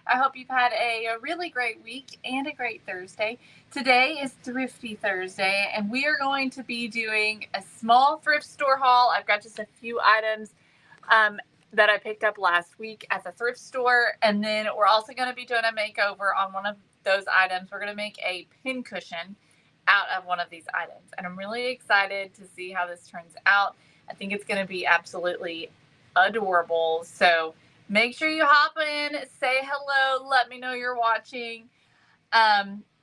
I hope you've had a really great week and a great Thursday. Today is Thrifty Thursday, and we are going to be doing a small thrift store haul. I've got just a few items um, that I picked up last week at the thrift store, and then we're also going to be doing a makeover on one of those items. We're going to make a pincushion out of one of these items, and I'm really excited to see how this turns out. I think it's going to be absolutely adorable. So make sure you hop in, say hello, let me know you're watching.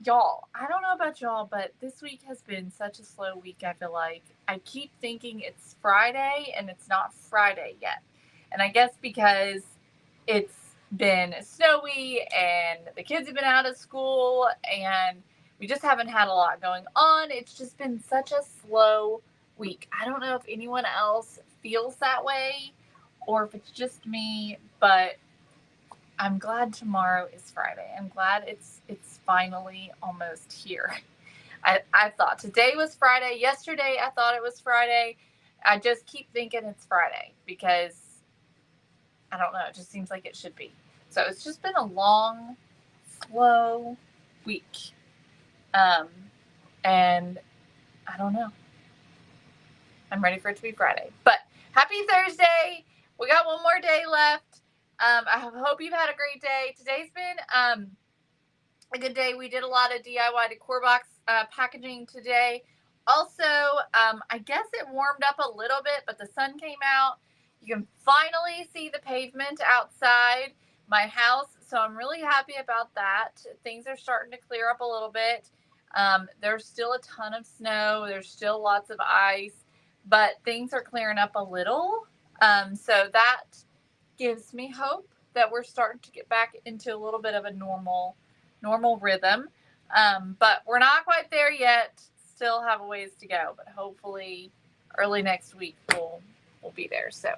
Y'all, I don't know about y'all, but this week has been such a slow week. I feel like I keep thinking it's Friday and it's not Friday yet. And I guess because it's been snowy and the kids have been out of school and we just haven't had a lot going on. It's just been such a slow week. I don't know if anyone else feels that way or if it's just me, but I'm glad tomorrow is Friday. I'm glad it's finally almost here. I thought today was Friday. Yesterday I thought it was Friday. I just keep thinking it's Friday because I don't know. It just seems like it should be. So it's just been a long, slow week. And I don't know. I'm ready for it to be Friday. But happy Thursday. We got one more day left. I hope you've had a great day. Today's been a good day. We did a lot of DIY decor box packaging today. Also, I guess it warmed up a little bit, but the sun came out. You can finally see the pavement outside my house, so I'm really happy about that. Things are starting to clear up a little bit. There's still a ton of snow. There's still lots of ice, but things are clearing up a little. So that gives me hope that we're starting to get back into a little bit of a normal rhythm. But we're not quite there yet. Still have a ways to go, but hopefully early next week we'll be there. So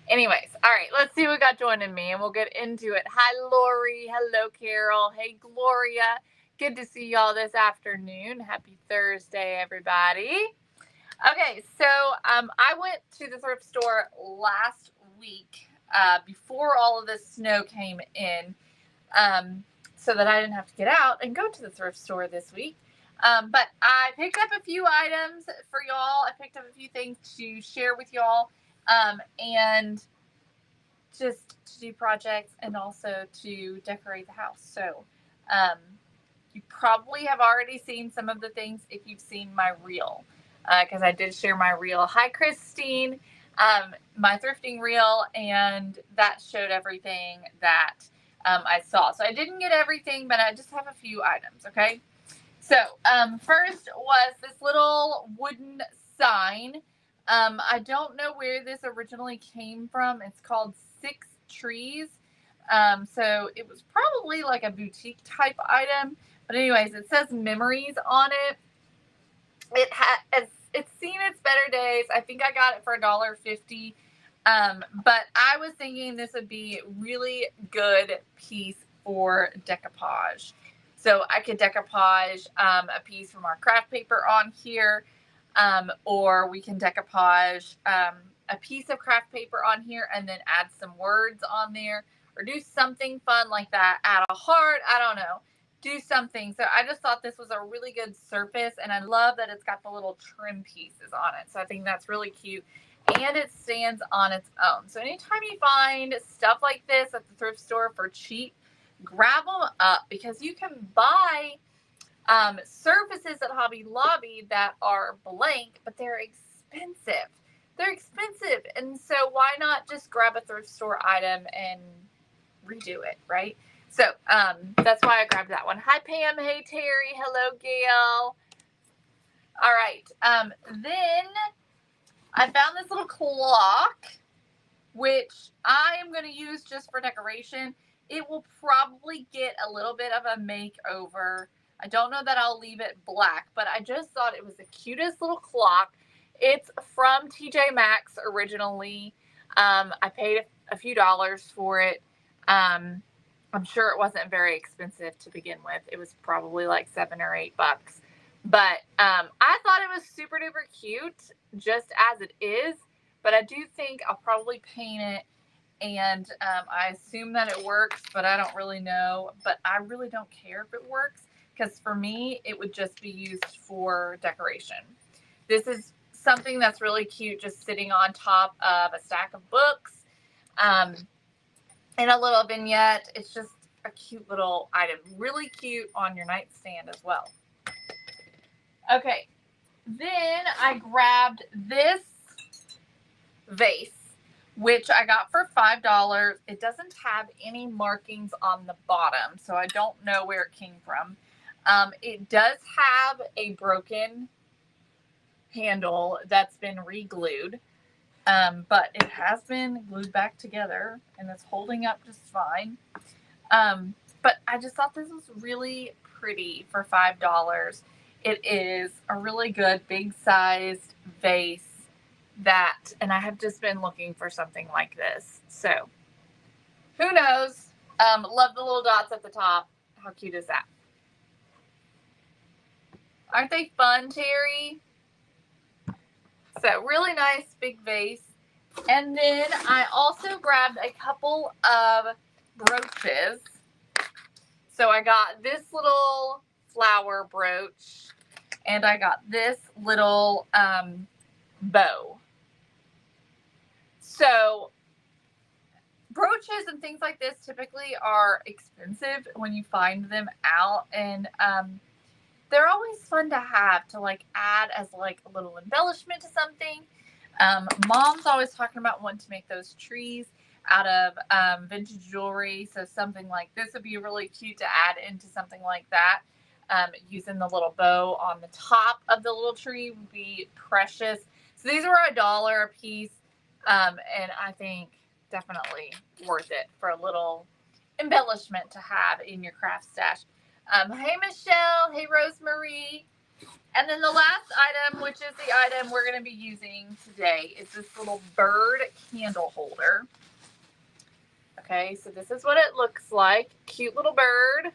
anyways, all right, let's see who we got joining me and we'll get into it. Hi, Lori. Hello, Carol. Hey, Gloria. Good to see y'all this afternoon. Happy Thursday, everybody. Okay, so I went to the thrift store last week before all of this snow came in, so that I didn't have to get out and go to the thrift store this week. But I picked up a few items for y'all. I picked up a few things to share with y'all, and just to do projects and also to decorate the house. So you probably have already seen some of the things if you've seen my reel, because I did share my reel. Hi, Christine. My thrifting reel, and that showed everything that I saw. So I didn't get everything, but I just have a few items, okay? So first was this little wooden sign. I don't know where this originally came from. It's called Six Trees. So it was probably like a boutique type item. But anyways, it says memories on it. It's seen its better days. I think I got it for $1.50. But I was thinking this would be a really good piece for decoupage. So I could decoupage a piece from our craft paper on here, or we can decoupage a piece of craft paper on here and then add some words on there, or do something fun like that. Add a heart. I don't know. Do something. So I just thought this was a really good surface, and I love that it's got the little trim pieces on it. So I think that's really cute, and it stands on its own. So anytime you find stuff like this at the thrift store for cheap, grab them up, because you can buy surfaces at Hobby Lobby that are blank, but they're expensive. They're expensive, and so why not just grab a thrift store item and redo it, right? So that's why I grabbed that one. Hi, Pam. Hey, Terry. Hello, Gail. All right. Then I found this little clock, which I am going to use just for decoration. It will probably get a little bit of a makeover. I don't know that I'll leave it black, but I just thought it was the cutest little clock. It's from TJ Maxx originally. I paid a few dollars for it. I'm sure it wasn't very expensive to begin with. It was probably like $7 or $8. But I thought it was super duper cute just as it is. But I do think I'll probably paint it and I assume that it works, but I don't really know. But I really don't care if it works, because for me, it would just be used for decoration. This is something that's really cute, just sitting on top of a stack of books, in a little vignette. It's just a cute little item. Really cute on your nightstand as well. Okay, then I grabbed this vase, which I got for $5. It doesn't have any markings on the bottom, so I don't know where it came from. It does have a broken handle that's been re-glued, but it has been glued back together and it's holding up just fine. But I just thought this was really pretty for $5. It is a really good big sized vase and I have just been looking for something like this. So who knows? Love the little dots at the top. How cute is that? Aren't they fun, Terry? So really nice big vase. And then I also grabbed a couple of brooches. So I got this little flower brooch, and I got this little bow. So brooches and things like this typically are expensive when you find them out, and they're always fun to have to like add as like a little embellishment to something. Mom's always talking about wanting to make those trees out of vintage jewelry, so something like this would be really cute to add into something like that. Using the little bow on the top of the little tree would be precious. So these were $1 a piece, and I think definitely worth it for a little embellishment to have in your craft stash. Hey Michelle, hey Rosemary. And then the last item, which is the item we're going to be using today, is this little bird candle holder. Okay, so this is what it looks like. Cute little bird.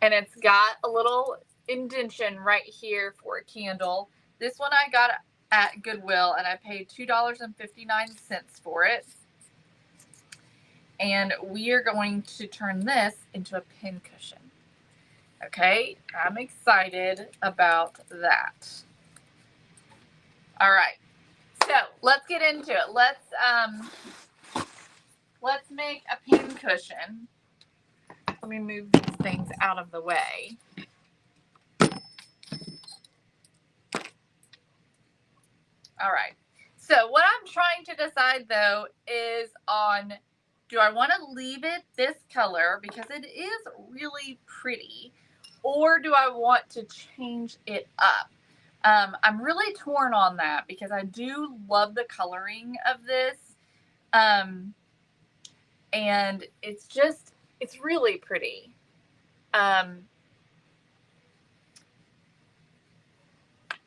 And it's got a little indentation right here for a candle. This one I got at Goodwill, and I paid $2.59 for it. And we are going to turn this into a pincushion. Okay, I'm excited about that. All right, so let's get into it. Let's make a pincushion. Let me move these things out of the way. All right, so what I'm trying to decide though is on, do I want to leave it this color because it is really pretty, or do I want to change it up? I'm really torn on that because I do love the coloring of this. And it's really pretty.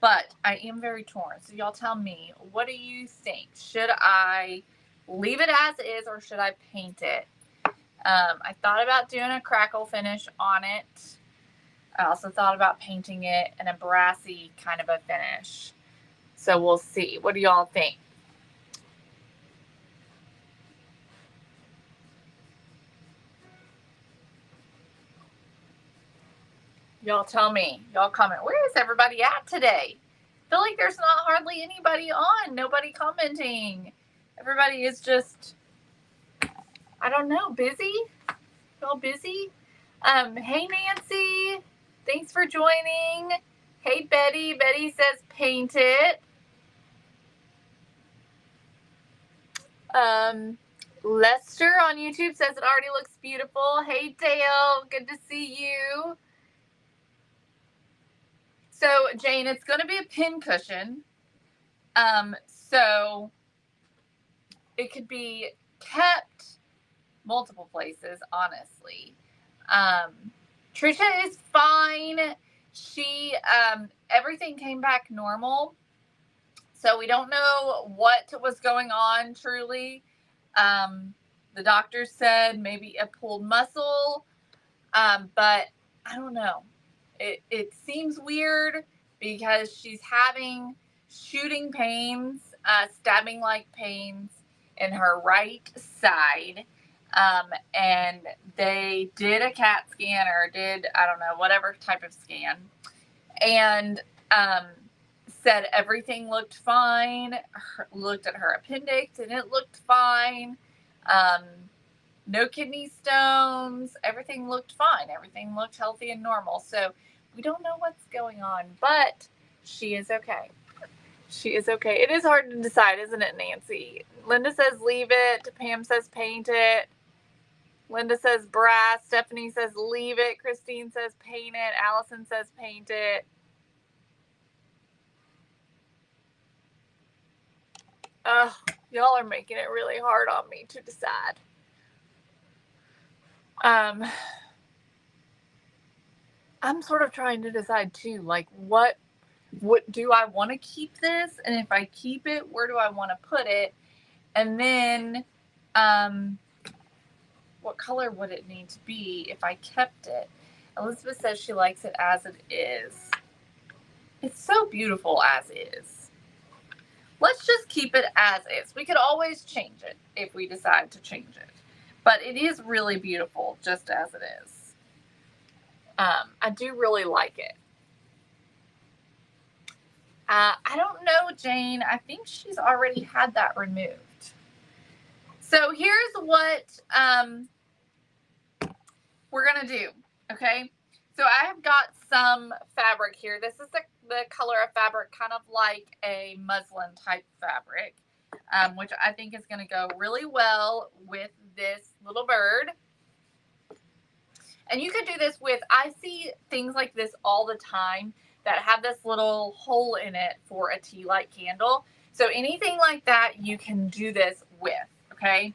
But I am very torn. So y'all tell me, what do you think? Should I leave it as is or should I paint it? I thought about doing a crackle finish on it. I also thought about painting it in a brassy kind of a finish. So we'll see. What do y'all think? Y'all tell me. Y'all comment. Where is everybody at today? I feel like there's not hardly anybody on. Nobody commenting. Everybody is just, I don't know, busy? Y'all busy? Hey Nancy. Thanks for joining. Hey Betty. Betty says paint it. Lester on YouTube says it already looks beautiful. Hey Dale. Good to see you. So Jane, it's going to be a pincushion. So it could be kept multiple places, honestly. Trisha is fine. She, everything came back normal. So we don't know what was going on truly. The doctor said maybe a pulled muscle, but I don't know. It seems weird because she's having shooting pains, stabbing-like pains, in her right side. And they did a CAT scan or did, I don't know, whatever type of scan. And said everything looked fine. Looked at her appendix and it looked fine. No kidney stones. Everything looked fine. Everything looked healthy and normal. So we don't know what's going on, but she is okay. She is okay. It is hard to decide, isn't it, Nancy? Linda says leave it. Pam says paint it. Linda says brass. Stephanie says leave it. Christine says paint it. Allison says paint it. Y'all are making it really hard on me to decide. I'm sort of trying to decide too, like what do I want to keep this? And if I keep it, where do I want to put it? And then, what color would it need to be if I kept it? Elizabeth says she likes it as it is. It's so beautiful as is. Let's just keep it as is. We could always change it if we decide to change it. But it is really beautiful just as it is. I do really like it. I don't know, Jane. I think she's already had that removed. So here's what we're going to do, okay? So I have got some fabric here. This is the color of fabric, kind of like a muslin type fabric, which I think is going to go really well with this little bird. And you could do this with, I see things like this all the time that have this little hole in it for a tea light candle. So anything like that, you can do this with, okay?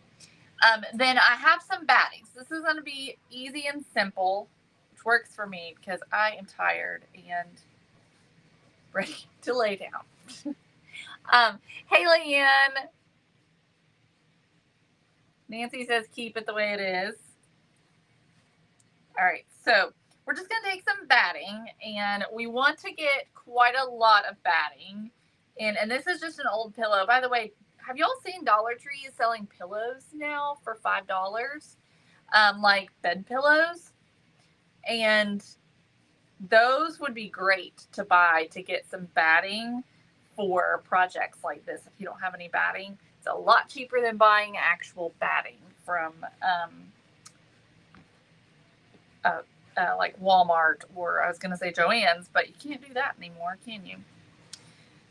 Then I have some battings. This is going to be easy and simple, which works for me because I am tired and ready to lay down. Hey, Leanne. Nancy says keep it the way it is. All right, so we're just going to take some batting, and we want to get quite a lot of batting. And this is just an old pillow. By the way, have y'all seen Dollar Tree is selling pillows now for $5? Like bed pillows. And those would be great to buy to get some batting for projects like this. If you don't have any batting, it's a lot cheaper than buying actual batting from like Walmart, or I was going to say Joann's, but you can't do that anymore, can you?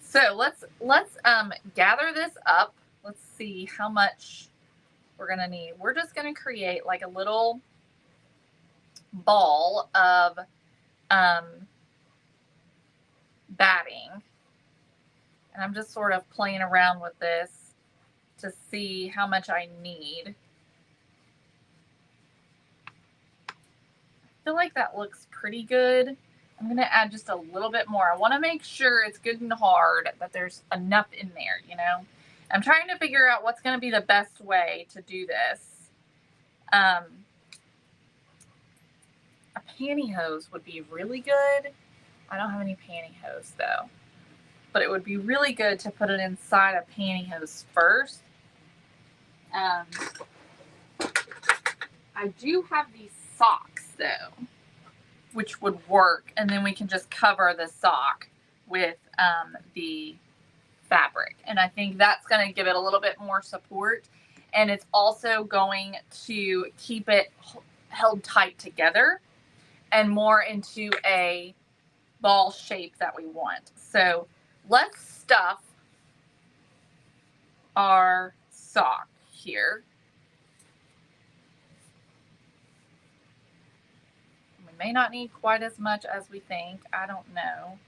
So let's gather this up. Let's see how much we're going to need. We're just going to create like a little ball of batting. And I'm just sort of playing around with this to see how much I need. I feel like that looks pretty good. I'm going to add just a little bit more. I want to make sure it's good and hard, that there's enough in there, you know. I'm trying to figure out what's going to be the best way to do this. A pantyhose would be really good. I don't have any pantyhose though, but it would be really good to put it inside a pantyhose first. I do have these socks though, which would work, and then we can just cover the sock with the fabric, and I think that's going to give it a little bit more support, and it's also going to keep it held tight together and more into a ball shape that we want. So let's stuff our sock here. We may not need quite as much as we think. I don't know.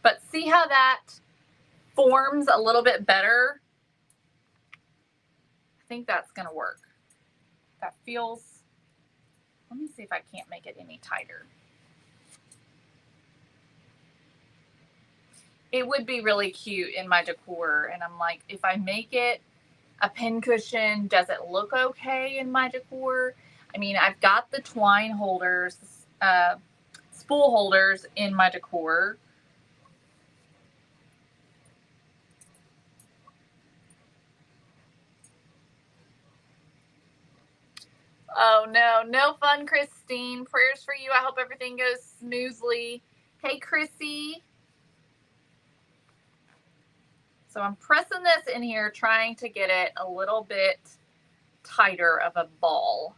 But see how that forms a little bit better? I think that's going to work. That feels, let me see if I can't make it any tighter. It would be really cute in my decor. And I'm like, if I make it a pin cushion, does it look okay in my decor? I mean, I've got the twine holders, spool holders in my decor. Oh no, no fun, Christine. Prayers for you. I hope everything goes smoothly. Hey, Chrissy. So I'm pressing this in here, trying to get it a little bit tighter of a ball.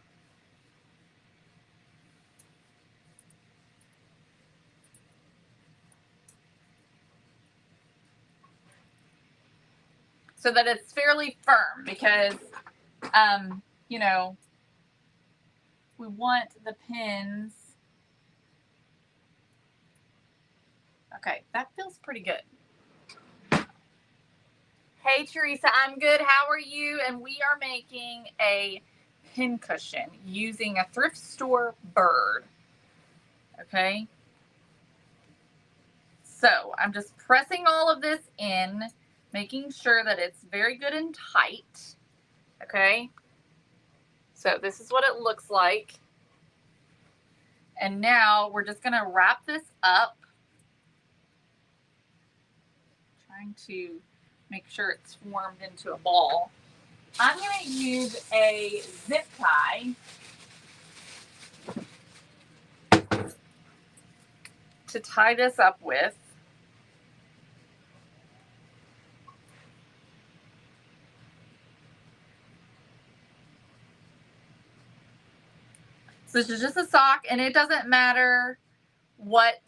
So that it's fairly firm, because, you know, we want the pins. Okay, that feels pretty good. Hey, Teresa, I'm good. How are you? And we are making a pin cushion using a thrift store bird. Okay. So I'm just pressing all of this in, making sure that it's very good and tight. Okay. So this is what it looks like. And now we're just going to wrap this up. Trying to make sure it's formed into a ball. I'm going to use a zip tie to tie this up with. So this is just a sock, and it doesn't matter what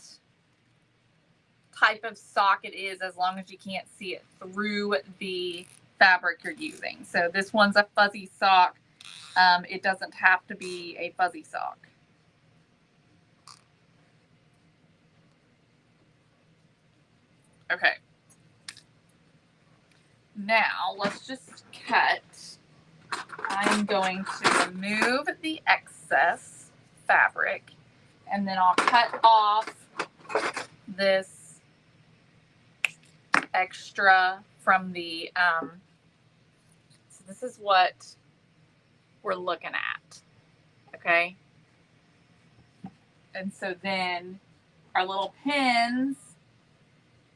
type of sock it is as long as you can't see it through the fabric you're using. So this one's a fuzzy sock. It doesn't have to be a fuzzy sock. Okay. Now let's just cut. I'm going to remove the excess fabric, and then I'll cut off this extra from the, so this is what we're looking at, okay? And so then our little pins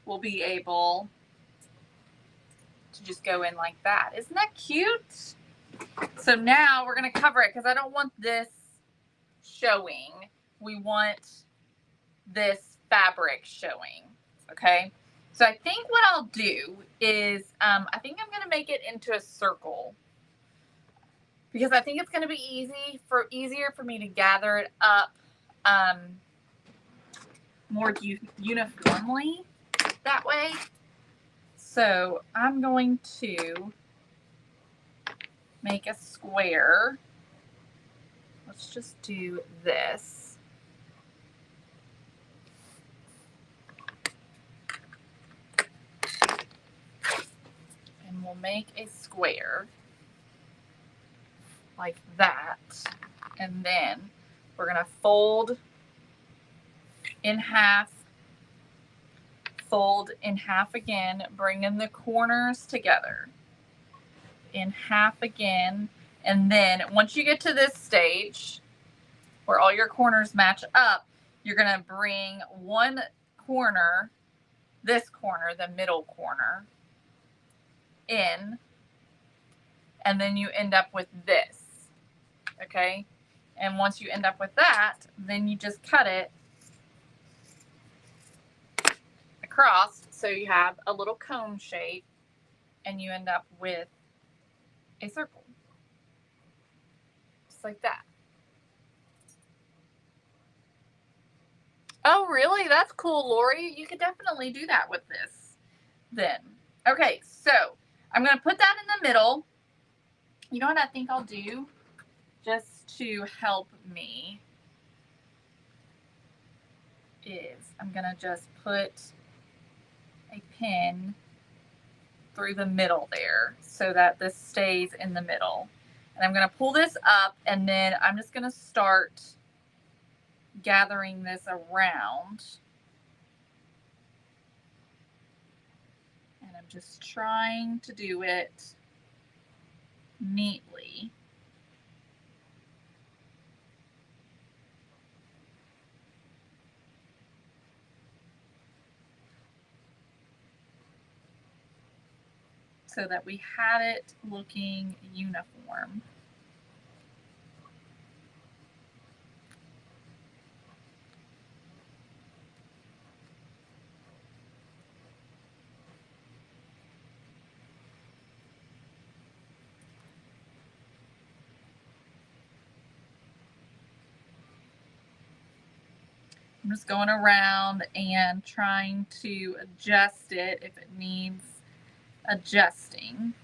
will be able to just go in like that. Isn't that cute? So now we're going to cover it, because I don't want this showing. We want this fabric showing, okay? So I think what I'll do is, I think I'm going to make it into a circle, because I think it's going to be easier for me to gather it up more uniformly that way. So I'm going to make a square. Let's just do this. And we'll make a square like that. And then we're going to fold in half, fold in half again, bringing the corners together. In half again. And then once you get to this stage where all your corners match up, you're going to bring one corner, this corner, the middle corner, in, and then you end up with this, okay? And once you end up with that, then you just cut it across so you have a little cone shape, and you end up with a circle, just like that. Oh, really? That's cool, Lori. You could definitely do that with this then. Okay, so I'm going to put that in the middle. You know what I think I'll do just to help me is I'm going to just put a pin through the middle there so that this stays in the middle. And I'm going to pull this up, and then I'm just going to start gathering this around. And I'm just trying to do it neatly. so that we had it looking uniform. I'm just going around and trying to adjust it if it needs adjusting.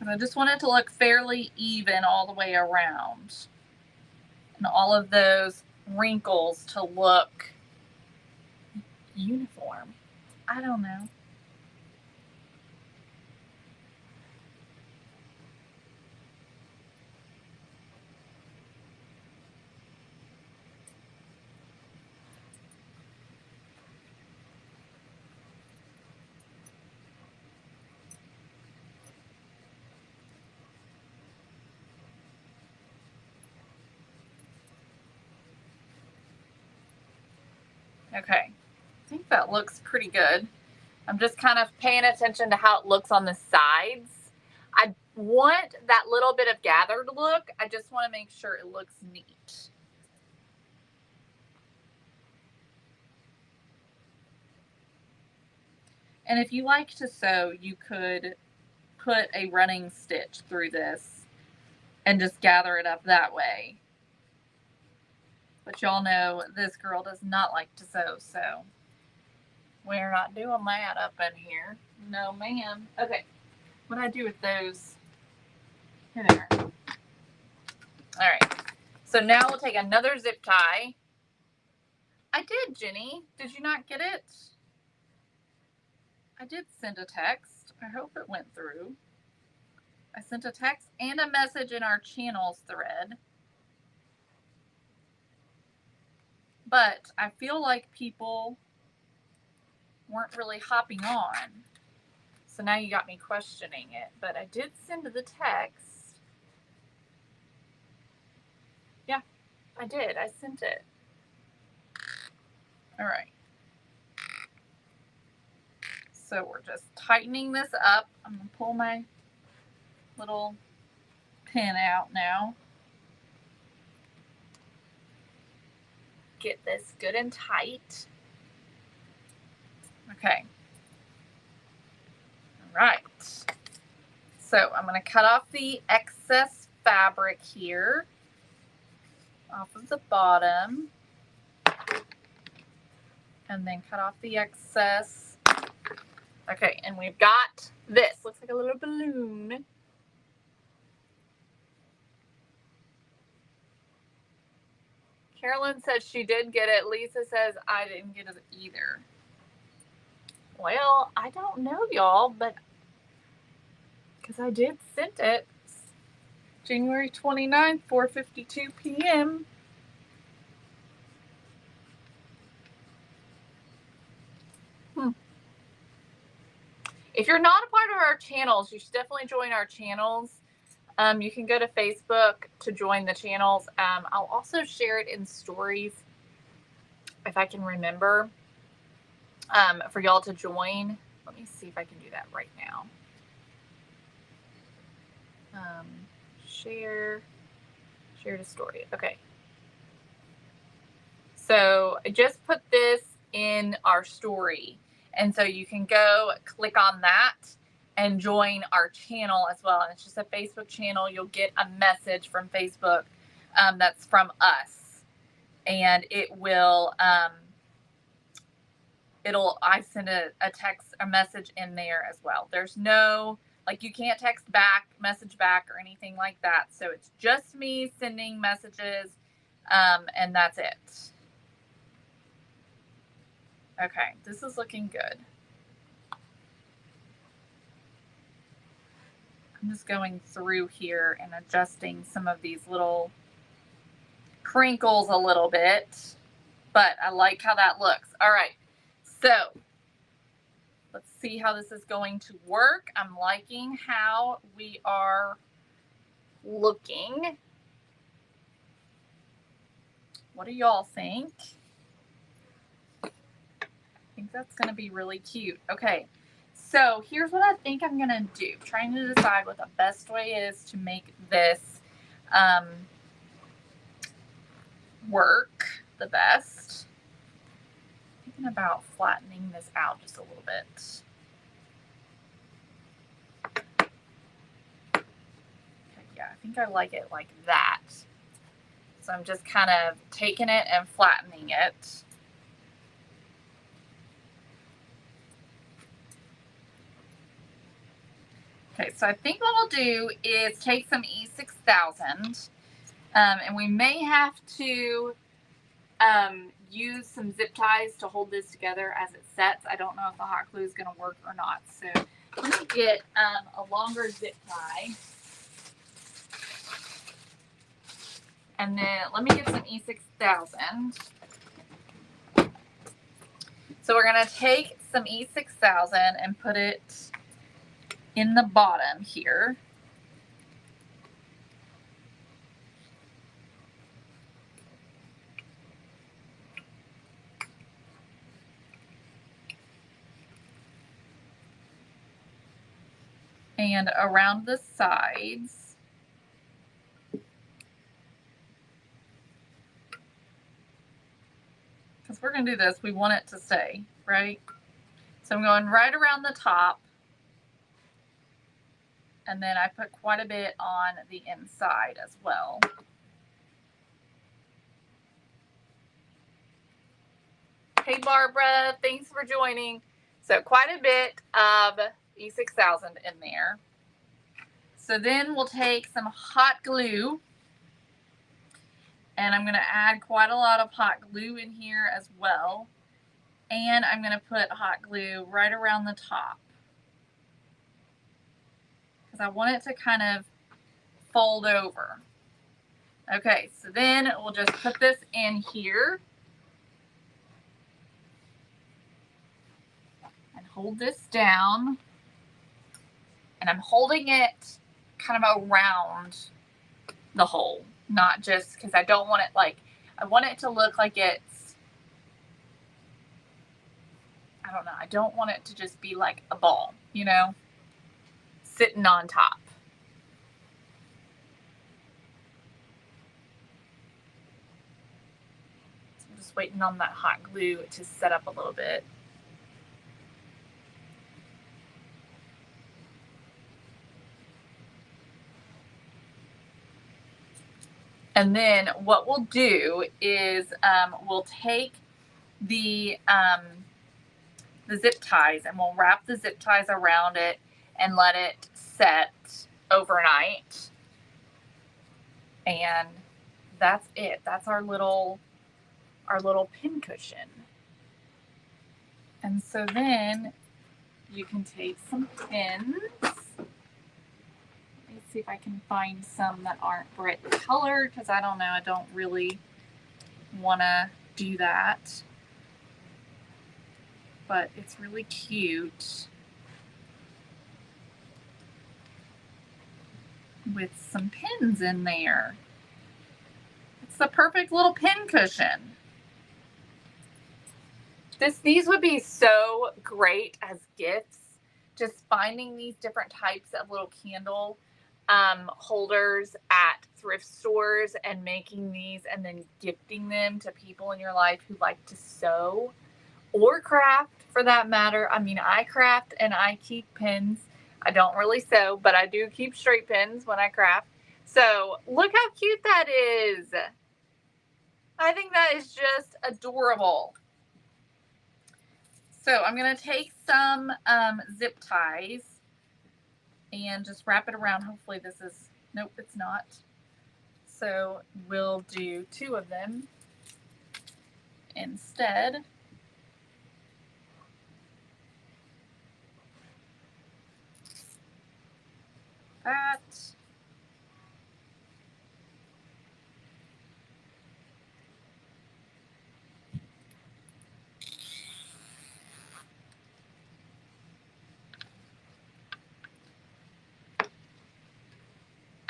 And I just want it to look fairly even all the way around. And all of those wrinkles to look uniform. I don't know. Okay, I think that looks pretty good. I'm just kind of paying attention to how it looks on the sides. I want that little bit of gathered look. I just want to make sure it looks neat. And if you like to sew, you could put a running stitch through this and just gather it up that way. But y'all know this girl does not like to sew, so we're not doing that up in here. No, ma'am. Okay, what do I do with those? Here they are. All right, so now we'll take another zip tie. I did, Jenny. Did you not get it? I did send a text. I hope it went through. I sent a text and a message in our channels thread. But I feel like people weren't really hopping on. So now you got me questioning it. But I did send the text. Yeah, I did. I sent it. All right. So we're just tightening this up. I'm going to pull my little pin out now. Get this good and tight. Okay. All right. So I'm going to cut off the excess fabric here off of the bottom. And then cut off the excess. Okay, and we've got this. Looks like a little balloon. Carolyn says she did get it. Lisa says I didn't get it either. Well, I don't know, y'all, but because I did send it January 29th, 4:52 p.m. If you're not a part of our channels, you should definitely join our channels. You can go to Facebook to join the channels. I'll also share it in stories if I can remember for y'all to join. Let me see if I can do that right now. Share to story. Okay. So I just put this in our story. And so you can go click on that and join our channel as well. And it's just a Facebook channel. You'll get a message from Facebook that's from us. And it will, I send a text, a message in there as well. There's no, like you can't text back, message back or anything like that. So it's just me sending messages and that's it. Okay, this is looking good. I'm just going through here and adjusting some of these little crinkles a little bit, but I like how that looks. All right, so let's see how this is going to work. I'm liking how we are looking. What do y'all think? think that's going to be really cute. Okay, so here's what I think I'm going to do. I'm trying to decide what the best way is to make this work the best. Thinking about flattening this out just a little bit. Okay, yeah, I think I like it like that. So I'm just kind of taking it and flattening it. Okay, so I think what we'll do is take some E6000, and we may have to use some zip ties to hold this together as it sets. I don't know if the hot glue is going to work or not. So let me get a longer zip tie. And then let me get some E6000. So we're going to take some E6000 and put it in the bottom here. And around the sides. Because we're going to do this, we want it to stay, right? So I'm going right around the top. And then I put quite a bit on the inside as well. Hey, Barbara, thanks for joining. So quite a bit of E6000 in there. So then we'll take some hot glue. And I'm going to add quite a lot of hot glue in here as well. And I'm going to put hot glue right around the top. Because I want it to kind of fold over. Okay, so then we'll just put this in here. And hold this down. And I'm holding it kind of around the hole. Not just because I don't want it like, I want it to look like it's, I don't know, I don't want it to just be like a ball, you know, sitting on top. So I'm just waiting on that hot glue to set up a little bit. And then what we'll do is we'll take the zip ties and we'll wrap the zip ties around it and let it set overnight. And that's it. That's our little pin cushion. And so then you can take some pins. Let's see if I can find some that aren't bright colored, because I don't know, I don't really want to do that. But it's really cute with some pins in there. It's the perfect little pin cushion. These would be so great as gifts. Just finding these different types of little candle holders at thrift stores and making these and then gifting them to people in your life who like to sew or craft for that matter. I mean, I craft and I keep pins. I don't really sew, but I do keep straight pins when I craft. So look how cute that is. I think that is just adorable. So I'm going to take some zip ties and just wrap it around. Hopefully this is, nope, it's not. So we'll do 2 of them instead. That.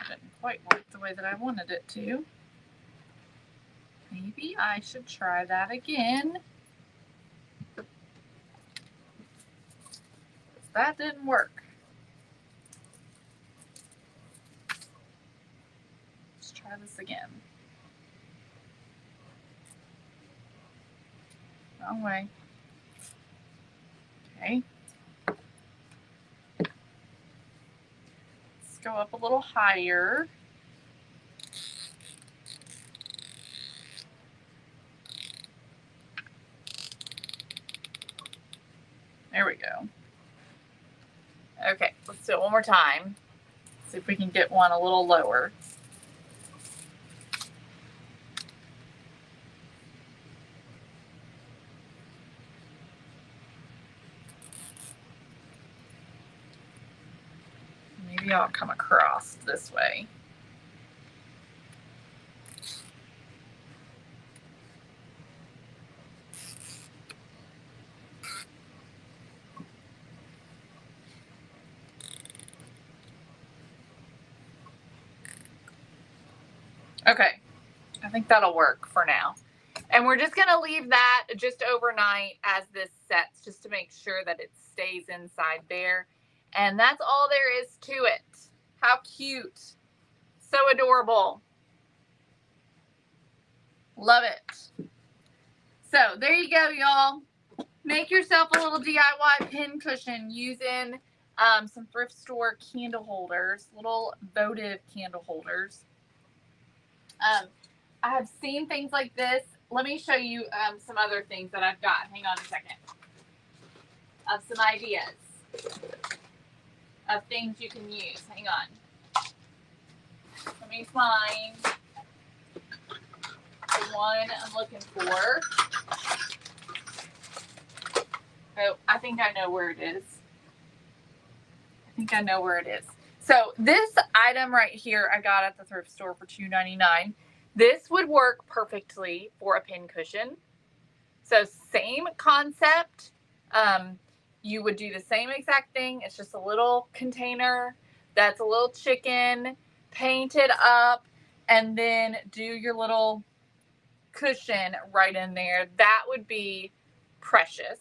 Didn't quite work the way that I wanted it to. Maybe I should try that again. That didn't work. Let's try this again. Wrong way. Okay. Let's go up a little higher. There we go. Okay, let's do it one more time. See if we can get one a little lower. Maybe I'll come across this way. Okay, I think that'll work for now. And we're just going to leave that just overnight as this sets, just to make sure that it stays inside there. And that's all there is to it. How cute. So adorable. Love it. So there you go, y'all. Make yourself a little DIY pin cushion using some thrift store candle holders, little votive candle holders. I have seen things like this. Let me show you some other things that I've got. Hang on a second. Of some ideas of things you can use. Hang on. Let me find the one I'm looking for. Oh, I think I know where it is. So this item right here I got at the thrift store for $2.99. This would work perfectly for a pin cushion. So same concept. You would do the same exact thing. It's just a little container that's a little chicken, paint it up, and then do your little cushion right in there. That would be precious.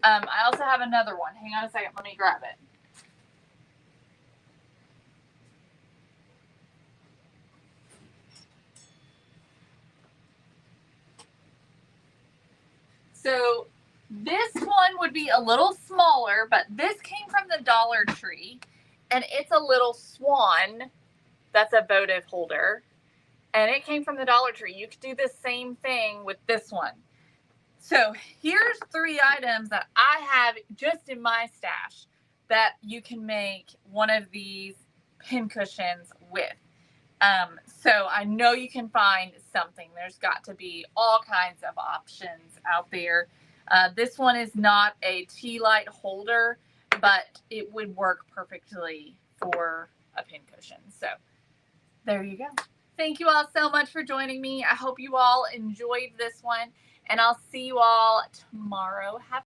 I also have another one. Hang on a second. Let me grab it. So this one would be a little smaller, but this came from the Dollar Tree, and it's a little swan that's a votive holder, and it came from the Dollar Tree. You could do the same thing with this one. So here's 3 items that I have just in my stash that you can make one of these pin cushions with. So I know you can find something. There's got to be all kinds of options out there. This one is not a tea light holder, but it would work perfectly for a pin cushion. So there you go. Thank you all so much for joining me. I hope you all enjoyed this one, and I'll see you all tomorrow. Have